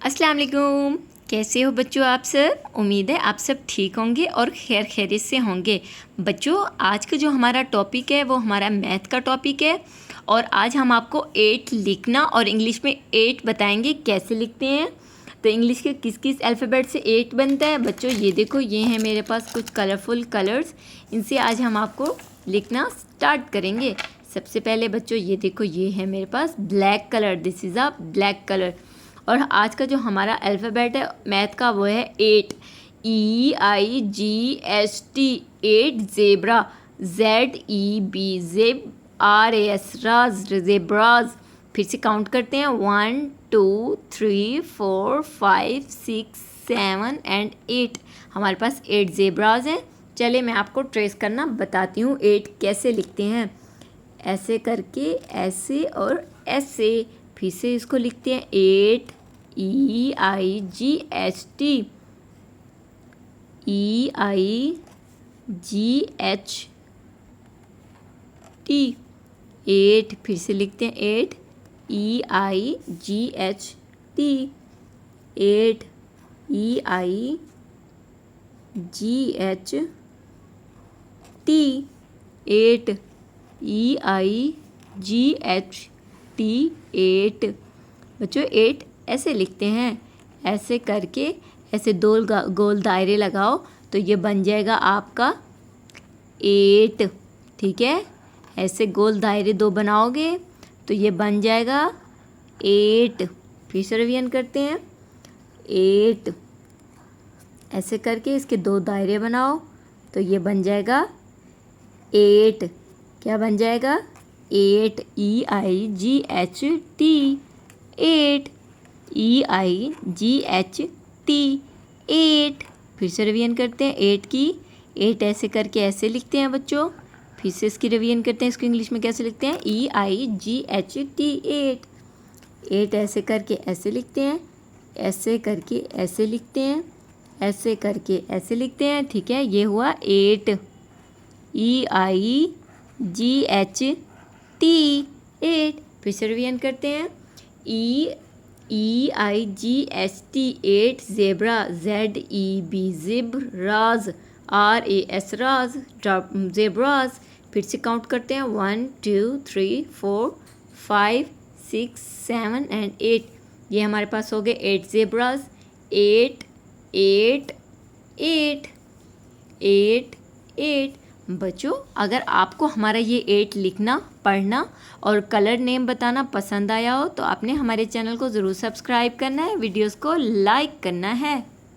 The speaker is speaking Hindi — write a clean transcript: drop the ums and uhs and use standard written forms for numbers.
अस्सलाम वालेकुम। कैसे हो बच्चों आप सब? उम्मीद है आप सब ठीक होंगे और खैर खैरियत से होंगे। बच्चों आज का जो हमारा टॉपिक है वो हमारा मैथ का टॉपिक है और आज हम आपको 8 लिखना और इंग्लिश में 8 बताएंगे कैसे लिखते हैं। तो इंग्लिश के किस किस अल्फ़ाबेट से 8 बनता है बच्चों, ये देखो, ये हैं मेरे पास कुछ कलरफुल कलर्स। इनसे आज हम आपको लिखना स्टार्ट करेंगे। सबसे पहले बच्चों ये देखो, ये है मेरे पास black colour, this is a black colour. और आज का जो हमारा अल्फ़ाबेट है मैथ का वो है 8, EIGHT, 8 ज़ेब्रा, ZEB, ज़ेब, RAS, राज, ज़ेब्राज। फिर से काउंट करते हैं 1 2 3 4 5 6 7 एंड 8। हमारे पास 8 ज़ेब्राज हैं। चले मैं आपको ट्रेस करना बताती हूँ 8 कैसे लिखते हैं। ऐसे करके, ऐसे और ऐसे। फिर से इसको लिखते हैं 8, EIGHT, EIGHT, 8। फिर से लिखते हैं 8, EIGHT, 8, EIGHT, 8, EIGHT, 8। बच्चों 8 ऐसे लिखते हैं। ऐसे करके ऐसे दो गोल दायरे लगाओ तो ये बन जाएगा आपका 8। ठीक है, ऐसे गोल दायरे 2 बनाओगे तो ये बन जाएगा 8। फिर से रिवीजन करते हैं 8। ऐसे करके इसके 2 दायरे बनाओ तो ये बन जाएगा 8। क्या बन जाएगा? 8, EIGHT, 8, EIGHT, 8। फिर से रिवीजन करते हैं 8 की। 8 ऐसे करके ऐसे लिखते हैं बच्चों। फिर से इसकी रिवीजन करते हैं, इसको इंग्लिश में कैसे लिखते हैं? EIGHT, 8। 8 ऐसे करके ऐसे लिखते हैं, ऐसे करके ऐसे लिखते हैं, ऐसे करके ऐसे लिखते हैं। ठीक है, ये हुआ 8, EIGHT, 8। फिर से रिवीजन करते हैं EIGHT, 8 ज़ेब्रा, ZEB, ज़िब, राज, RAS, राज, ज़ेब्राज। फिर से काउंट करते हैं 1 2 3 4 5 6 7 एंड 8। ये हमारे पास हो गए 8 ज़ेब्राज। 8 8 8 8 8। बच्चों अगर आपको हमारा ये 8 लिखना, पढ़ना और कलर नेम बताना पसंद आया हो तो आपने हमारे चैनल को ज़रूर सब्सक्राइब करना है, वीडियोस को लाइक करना है।